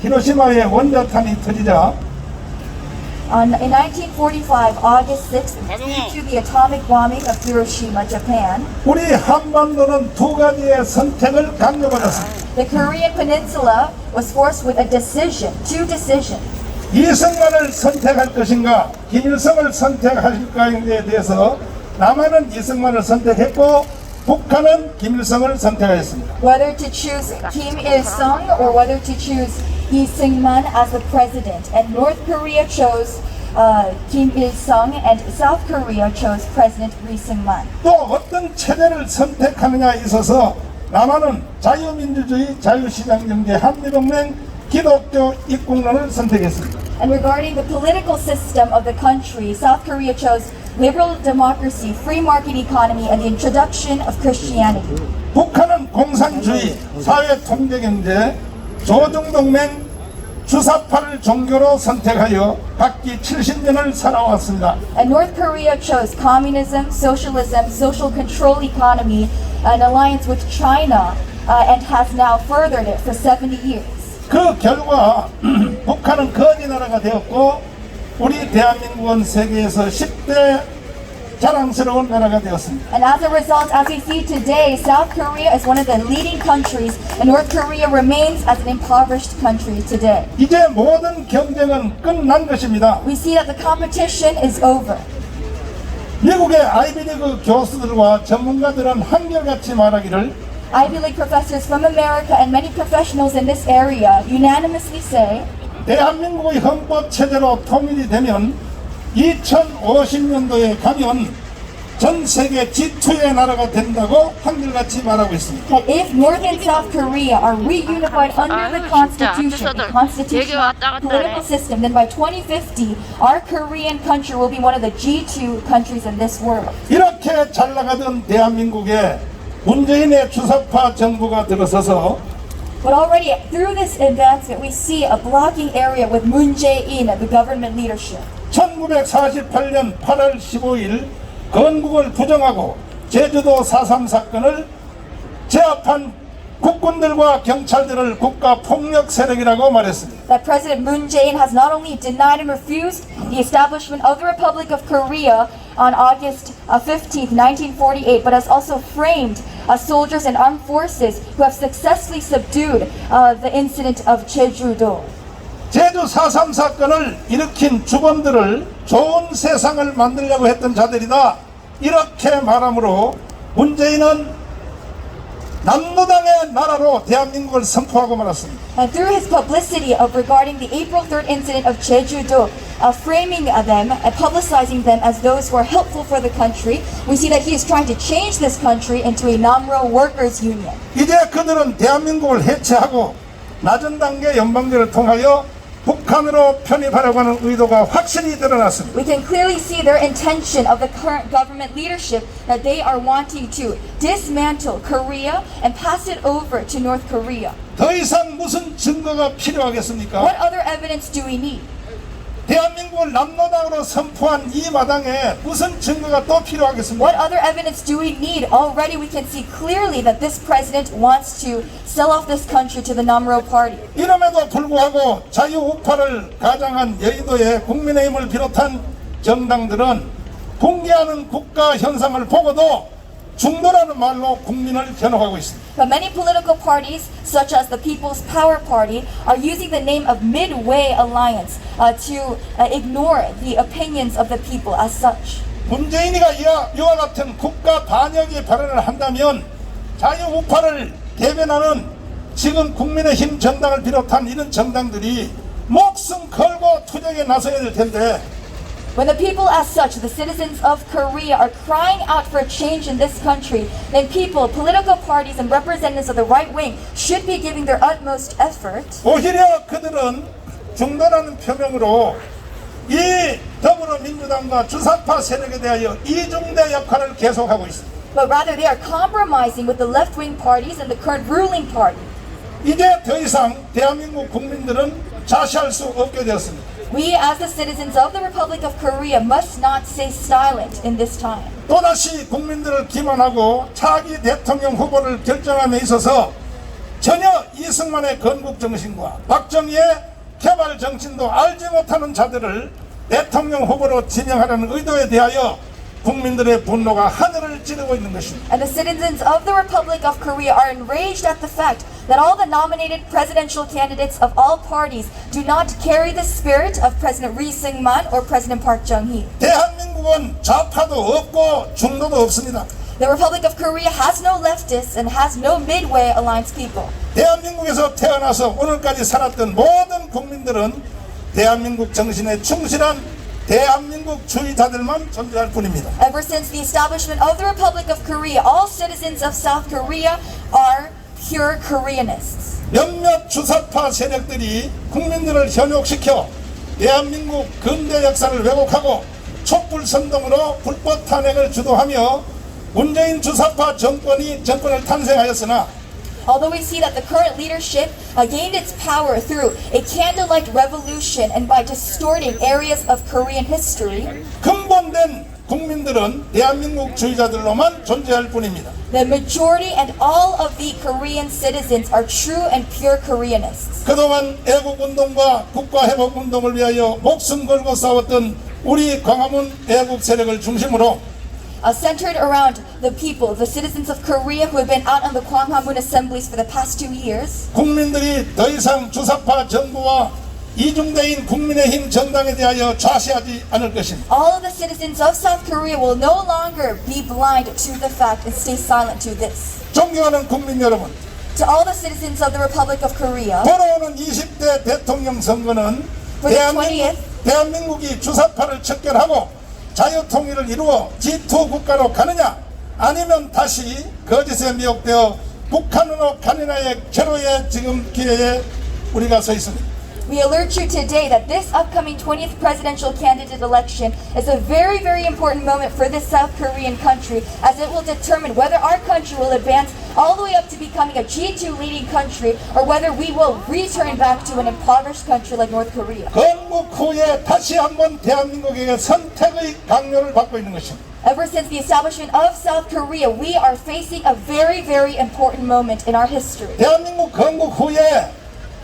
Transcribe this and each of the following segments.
히로시마의 원자탄이 터지자 In 1945, August 6th, due to the atomic bombing of Hiroshima, Japan, 우리 한반도는 두 가지의 선택을 강요받았습니다. the Korean Peninsula was forced with a decision, two decisions. 이승만을 선택할 것인가 김일성을 선택할까에 대해서 남한은 이승만을 선택했고 북한은 김일성을 선택하였습니다. Whether to choose Kim Il-sung or whether to choose Lee Seung-man as the president. And North Korea chose Kim Il-sung and South Korea chose President Lee Seung-man. 또 어떤 체제를 선택하느냐에 있어서 남한은 자유민주주의, 자유시장경제, 한미동맹, 기독교 입국론을 선택했습니다. And regarding the political system of the country, South Korea chose liberal democracy, free market economy, and the introduction of Christianity. 북한은 공산주의, 사회통제경제, 조중동맹, 주사파를 종교로 선택하여 각기 70년을 살아왔습니다. And North Korea chose communism, socialism, social control economy, an alliance with China, and has now furthered it for 70 years. 그 결과 북한은 거지 나라가 되었고 우리 대한민국은 세계에서 10대 자랑스러운 나라가 되었습니다. And as a result, as we see today, South Korea is one of the leading countries, and North Korea remains as an impoverished country today. 이제 모든 경쟁은 끝난 것입니다. We see that the competition is over. 미국의 아이비리그 교수들과 전문가들은 한결같이 말하기를 Ivy League professors from America and many professionals in this area unanimously say 대한민국의 헌법 체제로 통일이 되면 2050년도에 가면 전 세계 G2의 나라가 된다고 한결같이 말하고 있습니다. that if North and South Korea are reunified under the Constitution, the constitutional political system, then by 2050, our Korean country will be one of the G2 countries in this world. 이렇게 잘 나가던 대한민국에 문재인의 주사파 정부가 들어서서 But already through this advancement, we see a blocking area with Moon Jae-in, the government leadership. 1948년 8월 15일 건국을 부정하고 제주도 4.3 사건을 제압한 국군들과 경찰들을 국가 폭력 세력이라고 말했습니다. That President Moon Jae-in has not only denied and refused the establishment of the Republic of Korea on August 15th, 1948, but has also framed soldiers and armed forces who have successfully subdued the incident of Jeju-do. 제주 4.3 사건을 일으킨 주범들을 좋은 세상을 만들려고 했던 자들이다 이렇게 말하므로 문재인은 남노당의 나라로 대한민국을 선포하고 말았습니다. And through his publicity of regarding the April 3rd incident of Jeju-do, framing them and publicizing them as those who are helpful for the country, we see that he is trying to change this country into a Namro workers union. 이제 그들은 대한민국을 해체하고 낮은 단계 연방제를 통하여 북한으로 편입하려고 하는 의도가 확실히 드러났습니다. We can clearly see their intention of the current government leadership that they are wanting to dismantle Korea and pass it over to North Korea. 더 이상 무슨 증거가 필요하겠습니까? What other evidence do we need? 대한민국을 남노당으로 선포한 이 마당에 무슨 증거가 또 필요하겠습니까? What other evidence do we need? Already we can see clearly that this president wants to sell off this country to the Namro party. 이름에도 불구하고 자유우파를 가장한 여의도의 국민의힘을 비롯한 정당들은 붕괴하는 국가 현상을 보고도 중도라는 말로 국민을 현혹하고 있습니다. But many political parties, such as the People's Power Party, are using the name of Midway Alliance to ignore the opinions of the people as such. 문재인이가 이와 같은 국가 반역의 발언을 한다면 자유우파를 대변하는 지금 국민의힘 정당을 비롯한 이런 정당들이 목숨 걸고 투쟁에 나서야 될 텐데 When the people as such, the citizens of Korea, are crying out for a change in this country, then people, political parties, and representatives of the right wing should be giving their utmost effort. 오히려 그들은 중도라는 표명으로 이 더불어민주당과 주사파 세력에 대하여 이중대 역할을 계속하고 있습니다. But rather they are compromising with the left-wing parties and the current ruling party. 이제 더 이상 대한민국 국민들은 자시할 수 없게 되었습니다. We as the citizens of the Republic of Korea must not stay silent in this time. 또다시 국민들을 기만하고 차기 대통령 후보를 결정함에 있어서 전혀 이승만의 건국 정신과 박정희의 개발 정신도 알지 못하는 자들을 대통령 후보로 지명하려는 의도에 대하여 국민들의 분노가 하늘을 찌르고 있는 것입니다. And the citizens of the Republic of Korea are enraged at the fact that all the nominated presidential candidates of all parties do not carry the spirit of President Lee Seung-man or President Park Chung-hee. 대한민국은 좌파도 없고 중도도 없습니다. The Republic of Korea has no leftists and has no midway alliance people. 대한민국에서 태어나서 오늘까지 살았던 모든 국민들은 대한민국 정신에 충실한 대한민국 주의자들만 존재할 뿐입니다. Ever since the establishment of the Republic of Korea, all citizens of South Korea are pure Koreanists. 몇몇 주사파 세력들이 국민들을 현혹시켜 대한민국 근대 역사를 왜곡하고 촛불 선동으로 불법 탄핵을 주도하며 문재인 주사파 정권을 탄생하였으나 Although we see that the current leadership gained its power through a candlelight revolution and by distorting areas of Korean history, 근본된 국민들은 대한민국 주의자들로만 존재할 뿐입니다. the majority and all of the Korean citizens are true and pure Koreanists. 그동안 애국운동과 국가회복운동을 위하여 목숨 걸고 싸웠던 우리 광화문 애국 세력을 중심으로 Centered around the people, the citizens of Korea who have been out on the Gwanghwamun assemblies for the past 2 years, 국민들이 더 이상 주사파 정부와 이중대인 국민의힘 정당에 대하여 좌시하지 않을 것입니다. all of the citizens of South Korea will no longer be blind to the fact and stay silent to this. 존경하는 국민 여러분, To all the citizens of the Republic of Korea, 돌아오는 20대 대통령 선거는 For the 20th. 대한민국이 주사파를 척결하고 자유통일을 이루어 G2 국가로 가느냐 아니면 다시 거짓에 미혹되어 북한으로 가느냐의 결호의 지금 기회에 우리가 서 있습니다. we alert you today that this upcoming 20th presidential candidate election is a very, very important moment for this South Korean country, as it will determine whether our country will advance all the way up to becoming a G2 leading country or whether we will return back to an impoverished country like North Korea. 건국 후에 다시 한번 대한민국에게 선택의 강요를 받고 있는 것입니다. Ever since the establishment of South Korea, we are facing a very, very important moment in our history. 대한민국 건국 후에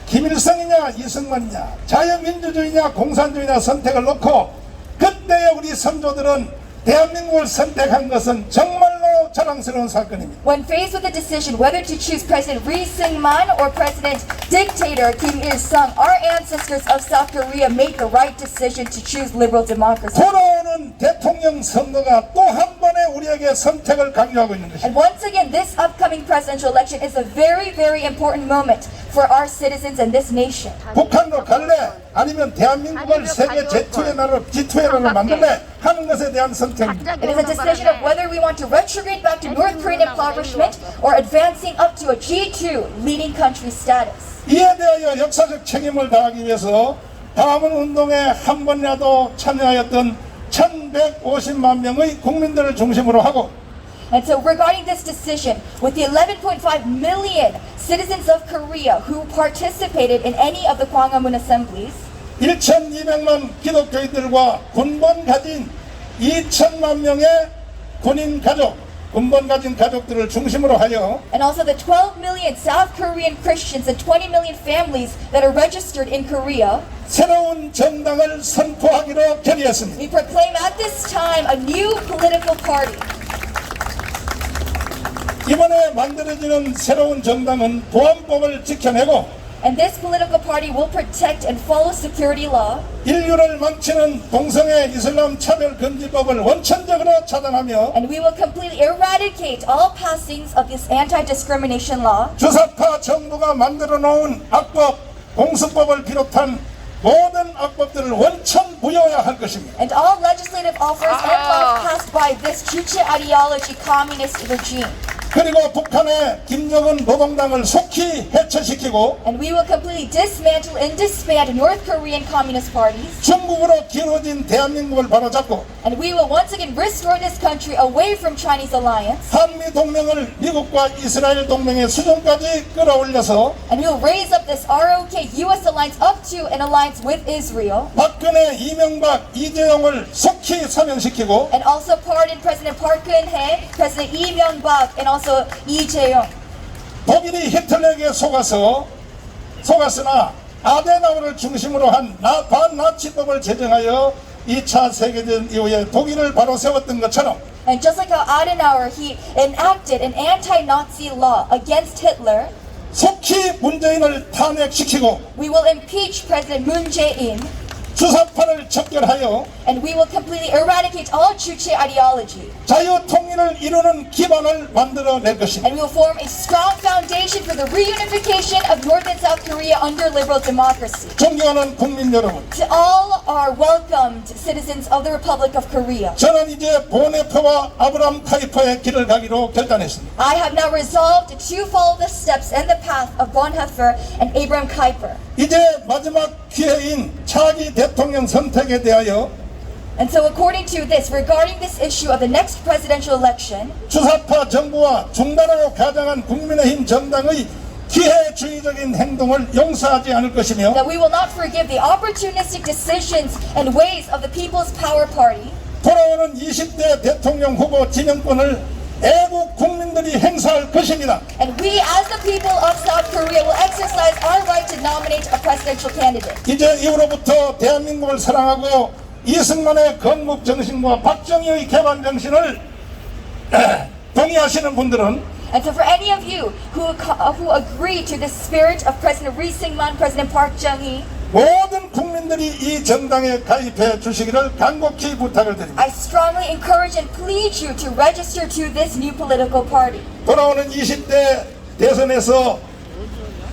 김일성이냐 이승만이냐 자유민주주의냐 공산주의냐 선택을 놓고 그때의 우리 선조들은 대한민국을 선택한 것은 정말로 자랑스러운 사건입니다. When faced with the decision whether to choose President Lee Seung-man or President Dictator Kim Il-sung, our ancestors of South Korea made the right decision to choose liberal democracy. 돌아오는 대통령 선거가 또 한 번에 우리에게 선택을 강요하고 있는 것입니다. And once again, this upcoming presidential election is a very, very important moment for our citizens and this nation. 북한으로 갈래? 아니면 대한민국을 세계 G2의 나라로 만들래? 하는 것에 대한 선택입니다. It is a decision of whether we want to retrograde back to North Korean impoverishment or advancing up to a G2 leading country status. 이에 대하여 역사적 책임을 다하기 위해서 광화문 운동에 한 번이라도 참여하였던 1150만 명의 국민들을 중심으로 하고 And so regarding this decision, with the 11.5 million citizens of Korea who participated in any of the Gwanghwamun assemblies, 1200만 기독교인들과 군번 가진 2천만 명의 군인 가족, 군번 가진 가족들을 중심으로 하여 and also the 12 million South Korean Christians and 20 million families that are registered in Korea, 새로운 정당을 선포하기로 결의했습니다. we proclaim at this time a new political party. 이번에 만들어지는 새로운 정당은 보안법을 지켜내고 And this political party will protect and follow security law. 인류를 망치는 동성애 이슬람 차별 금지법을 원천적으로 차단하며 And we will completely eradicate all passings of this anti-discrimination law. 주사파 정부가 만들어 놓은 악법, 공수법을 비롯한 모든 악법들을 원천 부여해야 할 것입니다. And all legislative offers and laws passed by this Juche ideology communist regime. 그리고 북한의 김정은 노동당을 속히 해체시키고 And we will completely dismantle and disband North Korean communist parties. 중국으로 기울어진 대한민국을 바로잡고 And we will once again restore this country away from Chinese alliance. 한미 동맹을 미국과 이스라엘 동맹의 수준까지 끌어올려서 And we will raise up this ROK US alliance up to an alliance with Israel. 박근혜, 이명박, 이재용을 속히 사면시키고 And also pardon President Park Geun-hye, President Lee Myung-bak, and also Lee Jae-yong. 독일이 히틀러에게 속았으나 아데나우를 중심으로 한 반나치법을 제정하여 2차 세계대전 이후에 독일을 바로 세웠던 것처럼 And just like how Adenauer, he enacted an anti-Nazi law against Hitler, 속히 문재인을 탄핵시키고 we will impeach President Moon Jae-in, 주사파를 척결하여 and we will completely eradicate all Juche ideology. 자유통일을 이루는 기반을 만들어낼 것입니다. And we will form a strong foundation for the reunification of North and South Korea under liberal democracy. 존경하는 국민 여러분, To all our welcomed citizens of the Republic of Korea, 저는 이제 보네프와 아브람 카이퍼의 길을 가기로 결단했습니다. I have now resolved to follow the steps and the path of Bonhoeffer and Abraham Kuyper. 이제 마지막 기회인 차기 대통령 선택에 대하여 And so according to this, regarding this issue of the next presidential election, 주사파 정부와 중단으로 가장한 국민의힘 정당의 기회주의적인 행동을 용서하지 않을 것이며 that we will not forgive the opportunistic decisions and ways of the People's Power Party, 돌아오는 20대 대통령 후보 지명권을 애국 국민들이 행사할 것입니다. and we as the people of South Korea will exercise our right to nominate a presidential candidate. 이제 이후로부터 대한민국을 사랑하고 이승만의 건국 정신과 박정희의 개방 정신을 동의하시는 분들은 And so for any of you who agree to the spirit of President Lee Syngman, President Park Chung-hee, 모든 국민들이 이 정당에 가입해 주시기를 간곡히 부탁을 드립니다. I strongly encourage and plead you to register to this new political party. 돌아오는 20대 대선에서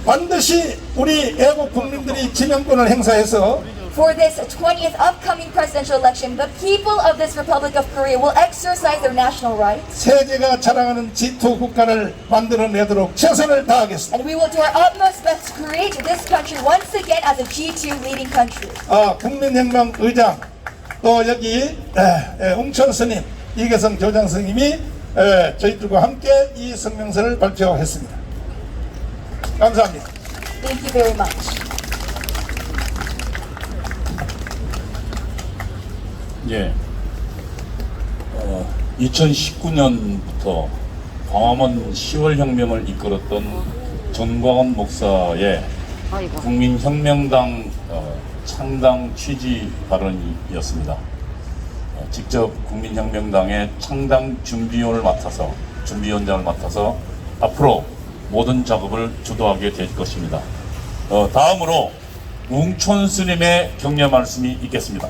반드시 우리 애국 국민들이 지명권을 행사해서 For this 20th upcoming presidential election, the people of this Republic of Korea will exercise their national rights, 세계가 자랑하는 G2 국가를 만들어내도록 최선을 다하겠습니다. and we will do our utmost best to create this country once again as a G2 leading country. 국민혁명 의장 또 여기 웅천 스님 이계성 교장 스님이 저희들과 함께 이 성명서를 발표했습니다. 감사합니다. Thank you very much. 예. 2019년부터 광화문 10월 혁명을 이끌었던 전광훈 목사의 국민혁명당 창당 취지 발언이었습니다. 직접 국민혁명당의 창당 준비위원장을 맡아서 앞으로 모든 작업을 주도하게 될 것입니다. 다음으로 웅촌 스님의 격려 말씀이 있겠습니다.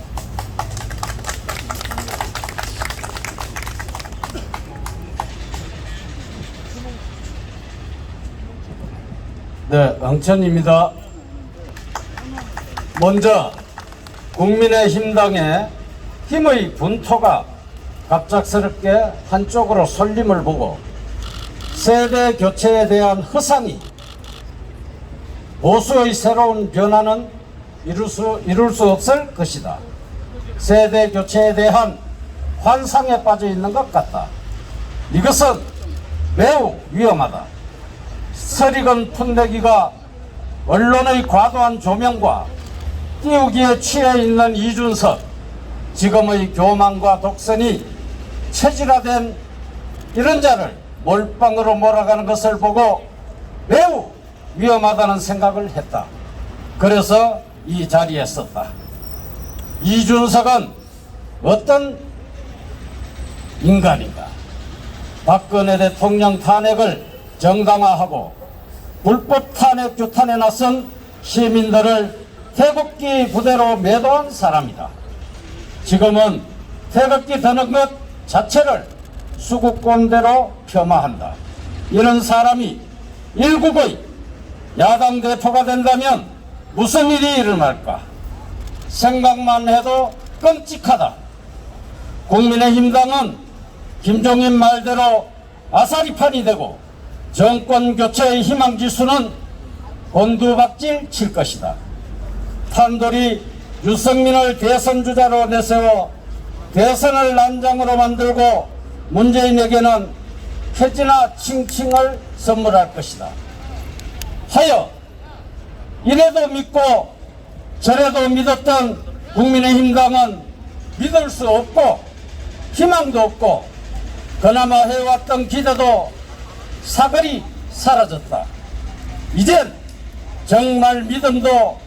네, 엉천입니다. 먼저 국민의힘당의 힘의 분토가 갑작스럽게 한쪽으로 쏠림을 보고 세대 교체에 대한 허상이 보수의 새로운 변화는 이룰 수 없을 것이다. 세대 교체에 대한 환상에 빠져 있는 것 같다. 이것은 매우 위험하다. 서리건 풋내기가 언론의 과도한 조명과 띄우기에 취해 있는 이준석, 지금의 교만과 독선이 체질화된 이런 자를 몰빵으로 몰아가는 것을 보고 매우 위험하다는 생각을 했다. 그래서 이 자리에 섰다. 이준석은 어떤 인간인가? 박근혜 대통령 탄핵을 정당화하고 불법 탄핵 규탄에 나선 시민들을 태극기 부대로 매도한 사람이다. 지금은 태극기 드는 것 자체를 수국권대로 폄하한다. 이런 사람이 일국의 야당 대표가 된다면 무슨 일이 일어날까? 생각만 해도 끔찍하다. 국민의힘당은 김종인 말대로 아사리판이 되고 정권 교체의 희망지수는 곤두박질 칠 것이다. 탄돌이 유승민을 대선 주자로 내세워 대선을 난장으로 만들고 문재인에게는 쾌지나 칭칭을 선물할 것이다. 하여 이래도 믿고 저래도 믿었던 국민의힘당은 믿을 수 없고 희망도 없고 그나마 해왔던 기대도 사거리 사라졌다. 이젠 정말 믿음도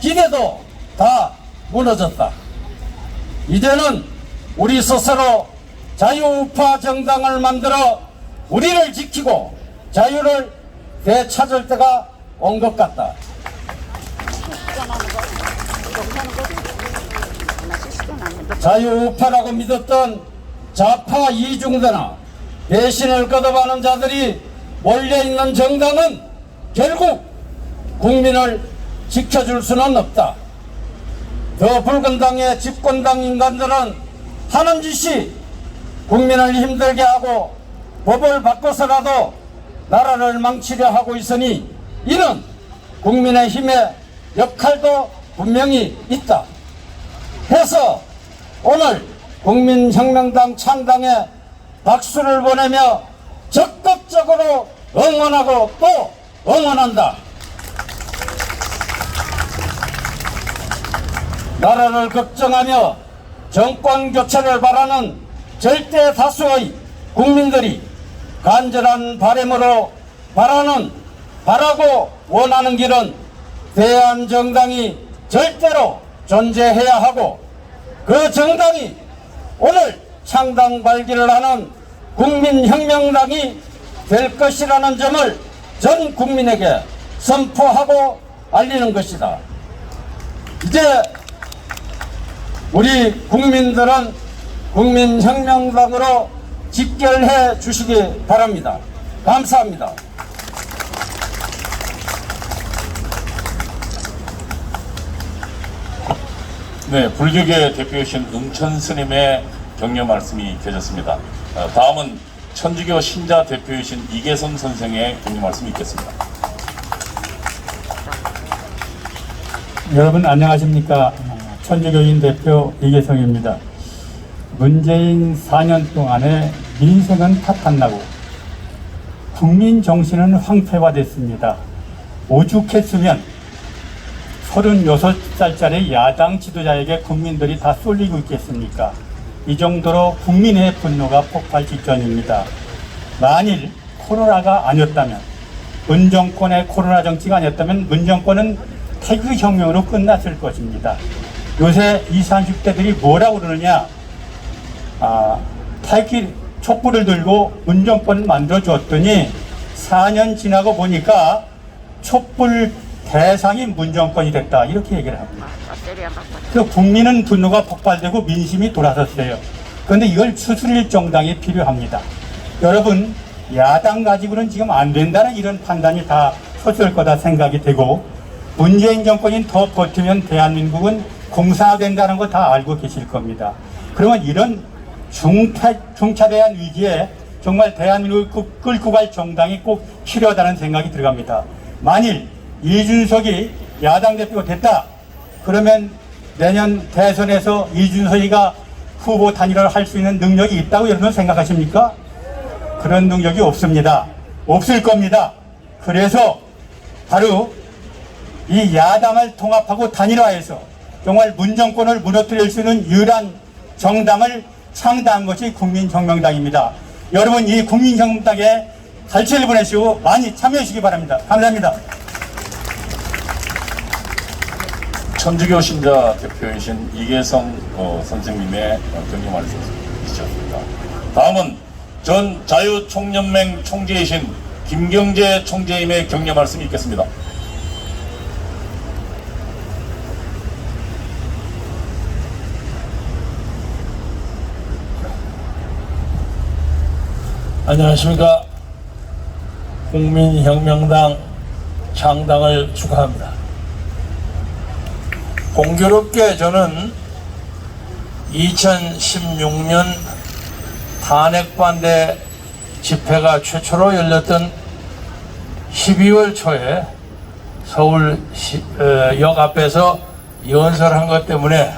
기대도 다 무너졌다. 이제는 우리 스스로 자유우파 정당을 만들어 우리를 지키고 자유를 되찾을 때가 온 것 같다. 자유우파라고 믿었던 좌파 이중대나 배신을 거듭하는 자들이 몰려있는 정당은 결국 국민을 지켜줄 수는 없다. 더 붉은 당의 집권당 인간들은 하는 짓이 국민을 힘들게 하고 법을 바꿔서라도 나라를 망치려 하고 있으니 이는 국민의힘의 역할도 분명히 있다. 해서 오늘 국민혁명당 창당에 박수를 보내며 적극적으로 응원하고 또 응원한다. 나라를 걱정하며 정권 교체를 바라는 절대 다수의 국민들이 간절한 바람으로 바라고 원하는 길은 대한정당이 절대로 존재해야 하고 그 정당이 오늘 창당 발기를 하는 국민혁명당이 될 것이라는 점을 전 국민에게 선포하고 알리는 것이다. 이제 우리 국민들은 국민혁명당으로 집결해 주시기 바랍니다. 감사합니다. 네, 불교계 대표이신 응천 스님의 격려 말씀이 계셨습니다. 다음은 천주교 신자 대표이신 이계성 선생의 격려 말씀이 있겠습니다. 여러분 안녕하십니까. 천주교인 대표 이계성입니다. 문재인 4년 동안에 민생은 파탄나고 국민 정신은 황폐화됐습니다. 오죽했으면 36살짜리 야당 지도자에게 국민들이 다 쏠리고 있겠습니까? 이 정도로 국민의 분노가 폭발 직전입니다. 만일 코로나가 아니었다면, 문정권의 코로나 정치가 아니었다면 문정권은 태극혁명으로 끝났을 것입니다. 요새 20, 30대들이 뭐라고 그러느냐? 태극 촛불을 들고 문정권을 만들어 줬더니 4년 지나고 보니까 촛불 대상이 문정권이 됐다, 이렇게 얘기를 합니다. 그 국민은 분노가 폭발되고 민심이 돌아섰어요. 그런데 이걸 추스릴 정당이 필요합니다. 여러분, 야당 가지고는 지금 안 된다는 이런 판단이 다 섰을 거다 생각이 되고, 문재인 정권이 더 버티면 대한민국은 공사된다는 거 다 알고 계실 겁니다. 그러면 이런 중차대한 위기에 정말 대한민국을 끌고 갈 정당이 꼭 필요하다는 생각이 들어갑니다. 만일 이준석이 야당 대표가 됐다 그러면 내년 대선에서 이준석이가 후보 단일화를 할 수 있는 능력이 있다고 여러분 생각하십니까? 그런 능력이 없습니다. 없을 겁니다. 그래서 바로 이 야당을 통합하고 단일화해서 정말 문정권을 무너뜨릴 수 있는 유일한 정당을 창당한 것이 국민혁명당입니다. 여러분, 이 국민혁명당에 갈채를 보내시고 많이 참여해 주시기 바랍니다. 감사합니다. 천주교 신자 대표이신 이계성 선생님의 격려 말씀 주셨습니다. 다음은 전 자유총연맹 총재이신 김경재 총재님의 격려 말씀이 있겠습니다. 안녕하십니까. 국민혁명당 창당을 축하합니다. 공교롭게 저는 2016년 탄핵반대 집회가 최초로 열렸던 12월 초에 서울역 앞에서 연설한 것 때문에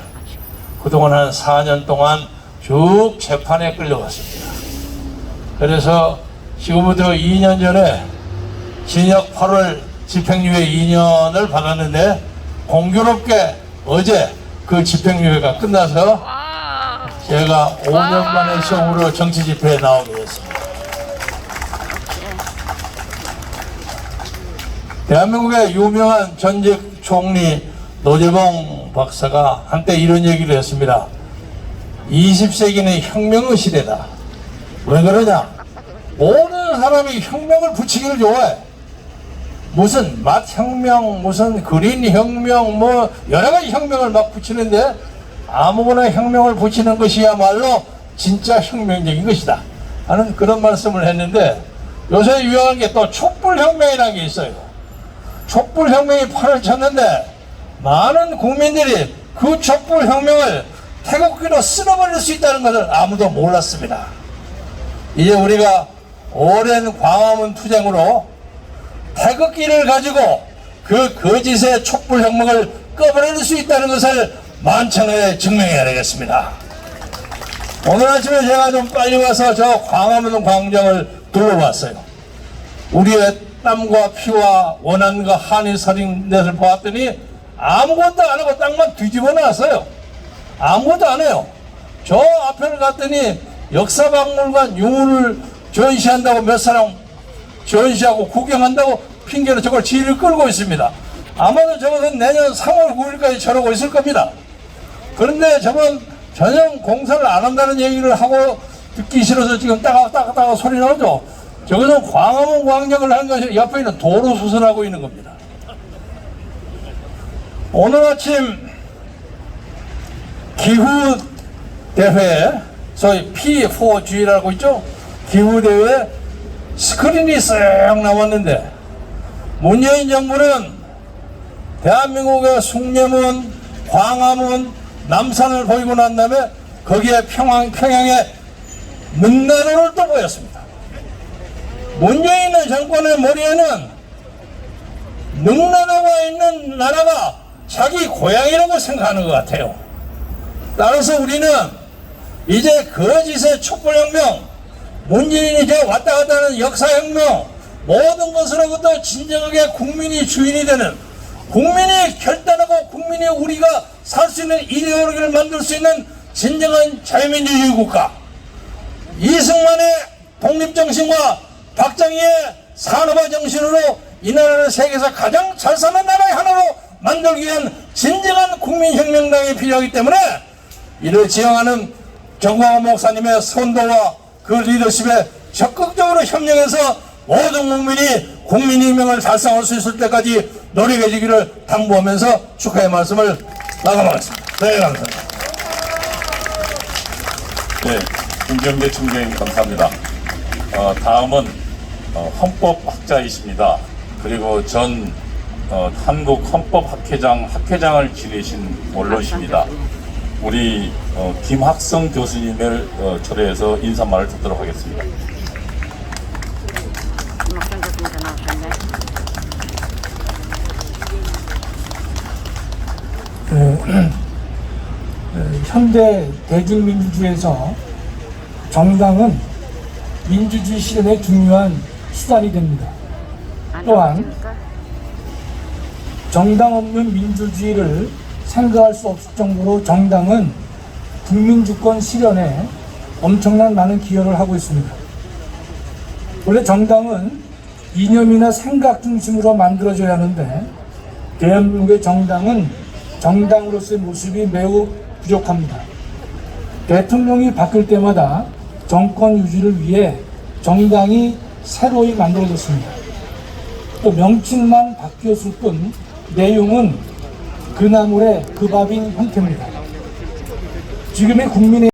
그동안 한 4년 동안 쭉 재판에 끌려왔습니다. 그래서 지금부터 2년 전에 징역 8월 집행유예 2년을 받았는데 공교롭게 어제 그 집행유예가 끝나서 제가 5년 만에 처음으로 정치 집회에 나오게 됐습니다. 대한민국의 유명한 전직 총리 노재봉 박사가 한때 이런 얘기를 했습니다. 20세기는 혁명의 시대다. 왜 그러냐? 모든 사람이 혁명을 붙이기를 좋아해. 무슨 맛혁명, 무슨 그린혁명, 뭐 여러 가지 혁명을 막 붙이는데 아무거나 혁명을 붙이는 것이야말로 진짜 혁명적인 것이다 하는 그런 말씀을 했는데, 요새 유행한 게 또 촛불혁명이라는 게 있어요. 촛불혁명이 판을 쳤는데 많은 국민들이 그 촛불혁명을 태극기로 쓸어버릴 수 있다는 것을 아무도 몰랐습니다. 이제 우리가 오랜 광화문 투쟁으로 태극기를 가지고 그 거짓의 촛불혁명을 꺼버릴 수 있다는 것을 만천하에 증명해야 되겠습니다. 오늘 아침에 제가 좀 빨리 와서 저 광화문 광장을 둘러봤어요. 우리의 땀과 피와 원한과 한이 서린 것을 보았더니 아무것도 안 하고 땅만 뒤집어 놨어요. 아무것도 안 해요. 저 앞에를 갔더니 역사박물관 유물을 전시한다고 몇 사람 전시하고 구경한다고 핑계로 저걸 지를 끌고 있습니다. 아마도 저것은 내년 3월 9일까지 저러고 있을 겁니다. 그런데 저건 전혀 공사를 안 한다는 얘기를 하고 듣기 싫어서 지금 따가 소리 나오죠. 저것은 광화문 광장을 하는 것이 옆에 있는 도로 수선하고 있는 겁니다. 오늘 아침 기후대회, 소위 P4G라고 있죠? 기후대회 스크린이 쓱 나왔는데, 문재인 정부는 대한민국의 숭례문, 광화문, 남산을 보이고 난 다음에 거기에 평양에 능라로를 또 보였습니다. 문재인 정권의 머리에는 능라로가 있는 나라가 자기 고향이라고 생각하는 것 같아요. 따라서 우리는 이제 거짓의 촛불혁명, 문재인이 이제 왔다 갔다 하는 역사혁명, 모든 것으로부터 진정하게 국민이 주인이 되는, 국민이 결단하고 국민이 우리가 살 수 있는 이데올로기를 만들 수 있는 진정한 자유민주주의 국가, 이승만의 독립정신과 박정희의 산업화 정신으로 이 나라를 세계에서 가장 잘 사는 나라의 하나로 만들기 위한 진정한 국민혁명당이 필요하기 때문에 이를 지향하는 정광훈 목사님의 선도와 그 리더십에 적극적으로 협력해서 모든 국민이 국민혁명을 달성할 수 있을 때까지 노력해주기를 당부하면서 축하의 말씀을 나가겠습니다. 네, 감사합니다. 네, 김경재 총장님 감사합니다. 다음은 헌법학자이십니다. 그리고 전 한국 헌법학회장을 지내신 원로이십니다. 우리 김학성 교수님을 초대해서 인사말을 듣도록 하겠습니다. 현대 대중민주주의에서 정당은 민주주의 실현의 중요한 수단이 됩니다. 또한 정당 없는 민주주의를 생각할 수 없을 정도로 정당은 국민주권 실현에 엄청난 많은 기여를 하고 있습니다. 원래 정당은 이념이나 생각 중심으로 만들어져야 하는데 대한민국의 정당은 정당으로서의 모습이 매우 부족합니다. 대통령이 바뀔 때마다 정권 유지를 위해 정당이 새로이 만들어졌습니다. 또 명칭만 바뀌었을 뿐 내용은 그 나물의 그 밥인 형태입니다. 지금의 국민의